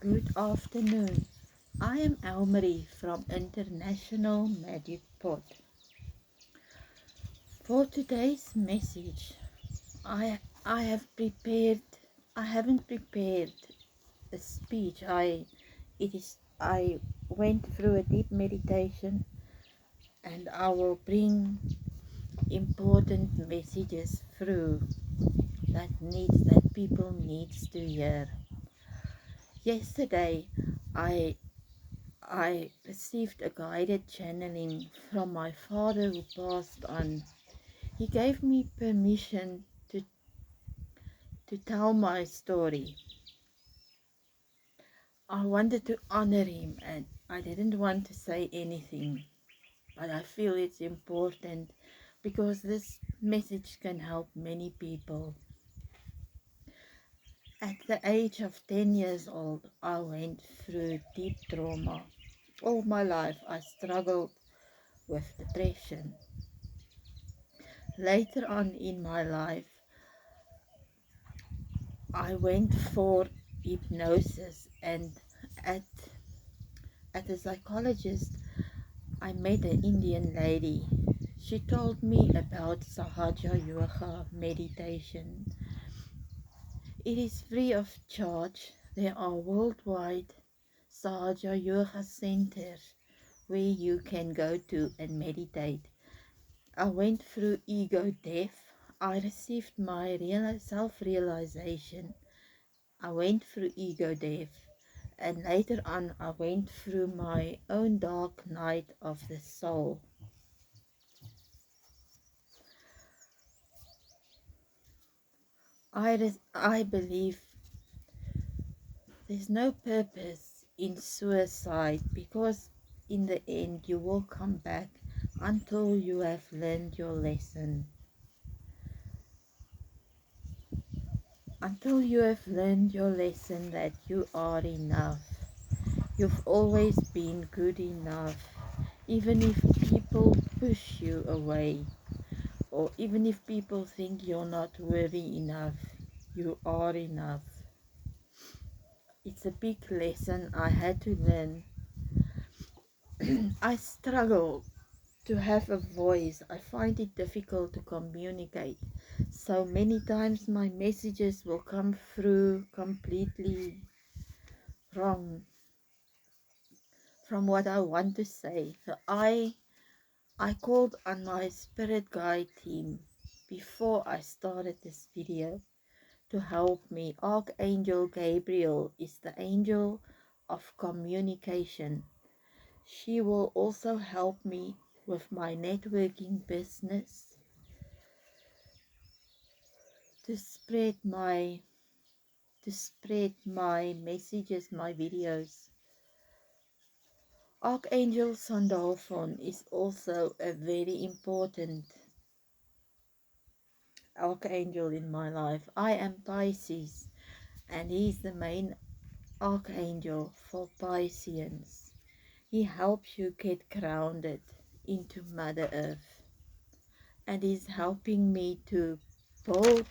Good afternoon. I am Elmarie from International Magic Pot. For today's message, I have prepared. I haven't prepared a speech. I went through a deep meditation, and I will bring important messages through that people needs to hear. Yesterday, I I received a guided channeling from my father who passed on. He gave me permission to tell my story. I wanted to honor him and I didn't want to say anything, but I feel it's important because this message can help many people. At the age of 10 years old, I went through deep trauma. All my life, I struggled with depression. Later on in my life, I went for hypnosis, and at a psychologist I met an Indian lady. She told me about Sahaja Yoga meditation. It is free of charge. There are worldwide Sahaja Yoga centers where you can go to and meditate. I went through ego death. I received my self-realization. I went through ego death, and later on I went through my own dark night of the soul. I believe there's no purpose in suicide because in the end you will come back until you have learned your lesson. Until you have learned your lesson that you are enough. You've always been good enough, even if people push you away, or even if people think you're not worthy enough, you are enough. It's a big lesson I had to learn. I struggle to have a voice. I find it difficult to communicate. So many times my messages will come through completely wrong from what I want to say. So I called on my spirit guide team before I started this video to help me. Archangel Gabriel is the angel of communication. She will also help me with my networking business to spread my messages, my videos. Archangel Sandalphon is also a very important archangel in my life. I am Pisces, and he's the main archangel for Pisceans. He helps you get grounded into Mother Earth, and he's helping me to build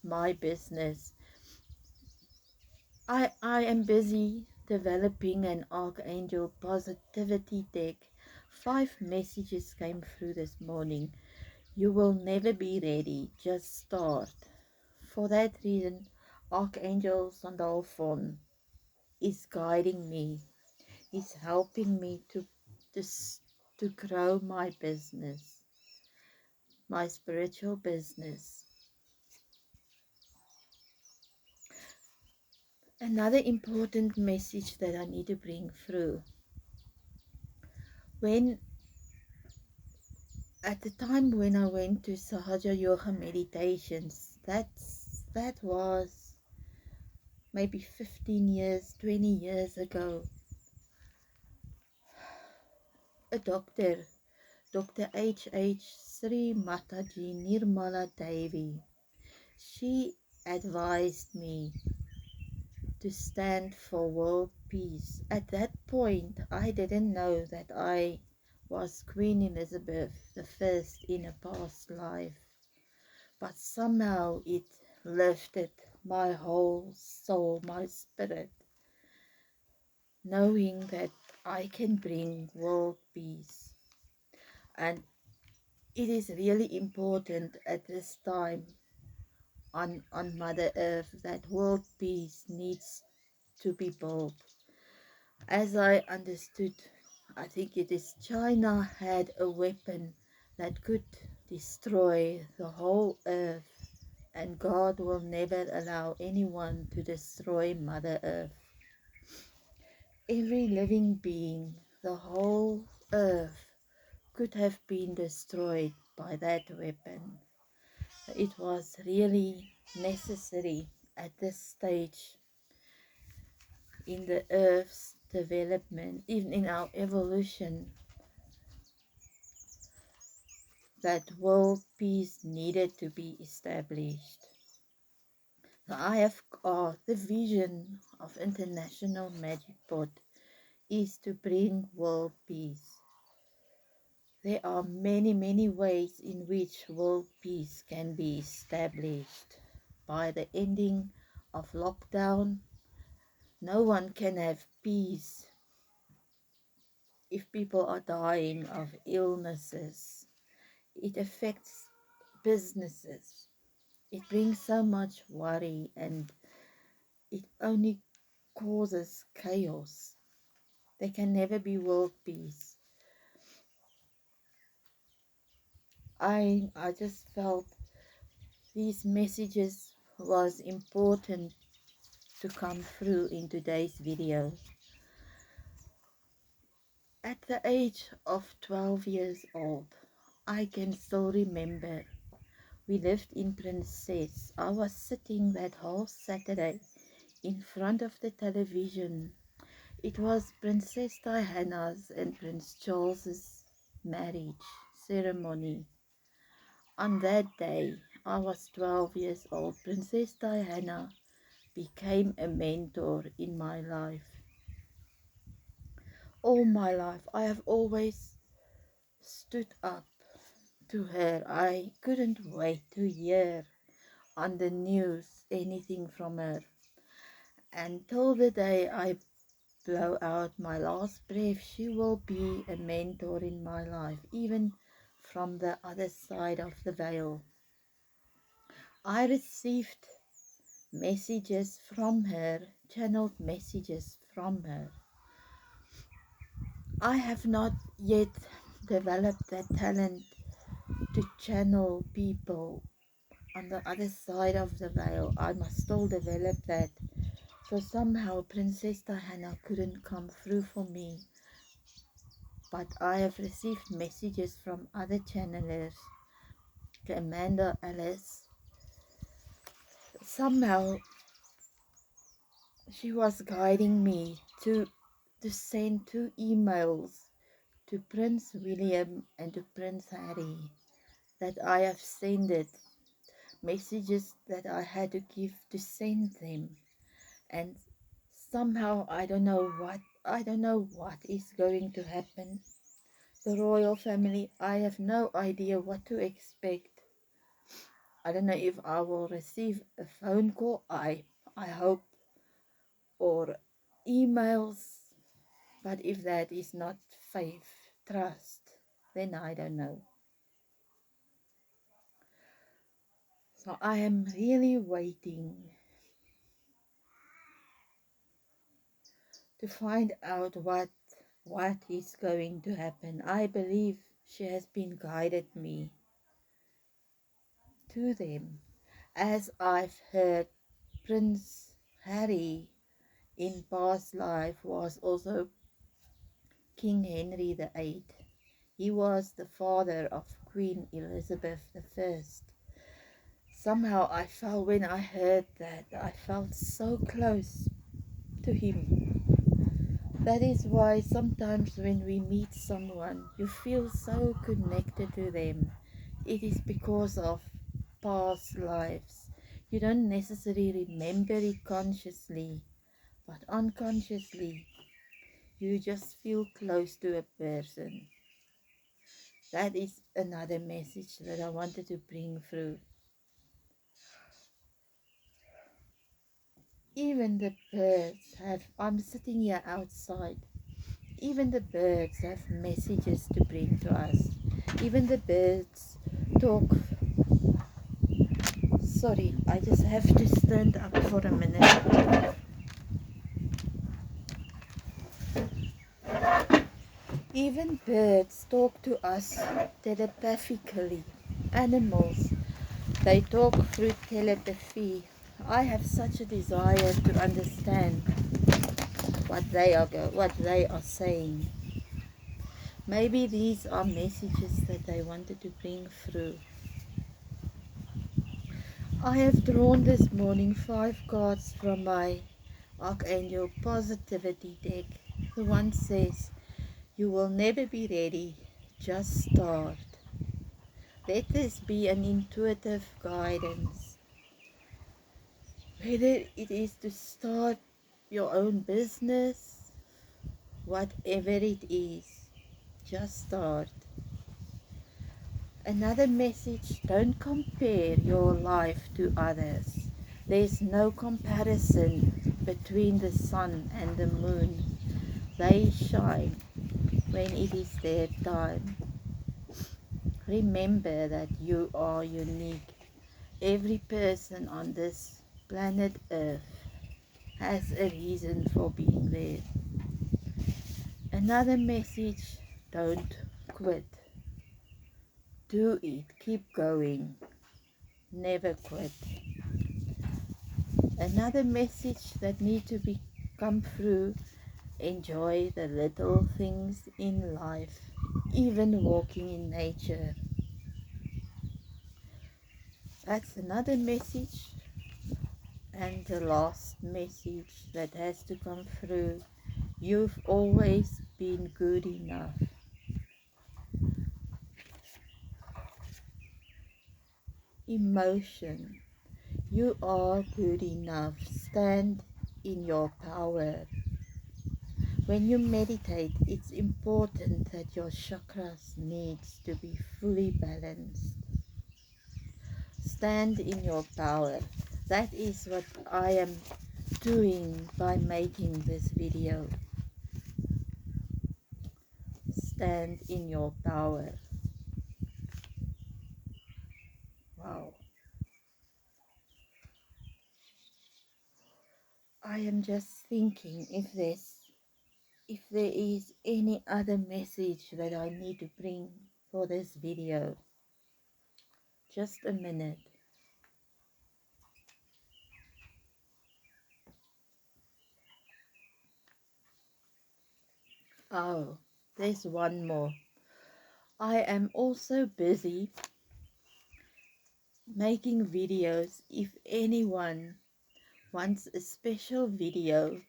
my business. I am busy developing an Archangel positivity deck. 5 messages came through this morning. You will never be ready, just start. For that reason, Archangel Sandalphon is guiding me. He's helping me to, to grow my business, my spiritual business. Another important message that I need to bring through. When at the time when I went to Sahaja Yoga meditations, that was maybe 15 years, 20 years ago. A doctor, Dr. H. Sri Mataji Nirmala Devi, she advised me to stand for world peace. At that point, I didn't know that I was Queen Elizabeth I in a past life, but somehow it lifted my whole soul, my spirit, knowing that I can bring world peace. And it is really important at this time on Mother Earth that world peace needs to be built. As I understood, I think it is China had a weapon that could destroy the whole earth, and God will never allow anyone to destroy Mother Earth. Every living being, the whole earth, could have been destroyed by that weapon. It was really necessary at this stage in the earth's development, even in our evolution, that world peace needed to be established. The IFR, the vision of International Magic Pot, is to bring world peace. There are many, many ways in which world peace can be established. By the ending of lockdown, no one can have peace if people are dying of illnesses. It affects businesses. It brings so much worry, and it only causes chaos. There can never be world peace. I just felt these messages was important to come through in today's video. At the age of 12 years old, I can still remember we lived in Princess. I was sitting that whole Saturday in front of the television. It was Princess Diana's and Prince Charles's marriage ceremony. On that day, I was 12 years old. Princess Diana became a mentor in my life. All my life, I have always stood up to her. I couldn't wait to hear on the news anything from her. Until the day I blow out my last breath, she will be a mentor in my life, even from the other side of the veil. I received messages from her, channeled messages from her. I have not yet developed that talent to channel people on the other side of the veil. I must still develop that. So somehow Princess Diana couldn't come through for me. But I have received messages from other channelers, Amanda, Alice. Somehow she was guiding me to send 2 emails to Prince William and to Prince Harry, that I have sent it, messages that I had to give to send them. And somehow I don't know what is going to happen. The royal family, I have no idea what to expect. I don't know if I will receive a phone call, I hope, or emails, but if that is not faith, trust, then I don't know. So I am really waiting to find out what is going to happen. I believe she has been guided me to them. As I've heard, Prince Harry in past life was also King Henry VIII. He was the father of Queen Elizabeth I. Somehow I felt, when I heard that, I felt so close to him. That is why sometimes when we meet someone, you feel so connected to them. It is because of past lives. You don't necessarily remember it consciously, but unconsciously, you just feel close to a person. That is another message that I wanted to bring through. Even the birds have, I'm sitting here outside, even the birds have messages to bring to us. Even the birds talk. Sorry, I just have to stand up for a minute. Even birds talk to us telepathically. Animals, they talk through telepathy. I have such a desire to understand what they are saying. Maybe these are messages that they wanted to bring through. I have drawn this morning 5 cards from my Archangel Positivity deck. The one says, you will never be ready, just start. Let this be an intuitive guidance. Whether it is to start your own business, whatever it is, just start. Another message, don't compare your life to others. There's no comparison between the sun and the moon. They shine when it is their time. Remember that you are unique. Every person on this planet Earth has a reason for being there. Another message, don't quit. Do it, keep going, never quit. Another message that need to be come through, enjoy the little things in life, even walking in nature. That's another message. And the last message that has to come through, you've always been good enough. Emotion, you are good enough. Stand in your power. When you meditate, it's important that your chakras needs to be fully balanced. Stand in your power. That is what I am doing by making this video. Stand in your power. Wow. I am just thinking if there is any other message that I need to bring for this video. Just a minute. Oh, there's one more. I am also busy making videos. If anyone wants a special video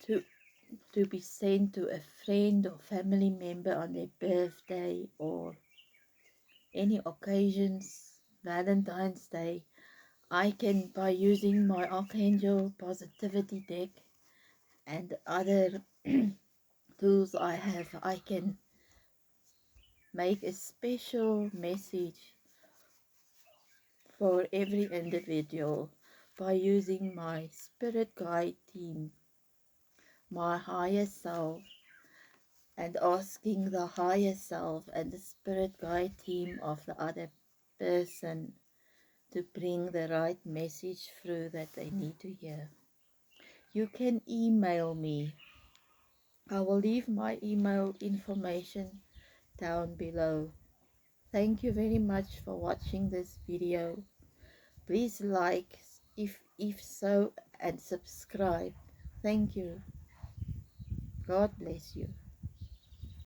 to be sent to a friend or family member on their birthday or any occasions, Valentine's Day, I can, by using my Archangel Positivity deck and other tools I have, I can make a special message for every individual by using my spirit guide team, my higher self, and asking the higher self and the spirit guide team of the other person to bring the right message through that they need to hear. You can email me. I will leave my email information down below. Thank you very much for watching this video. Please like if so and subscribe. Thank you. God bless you.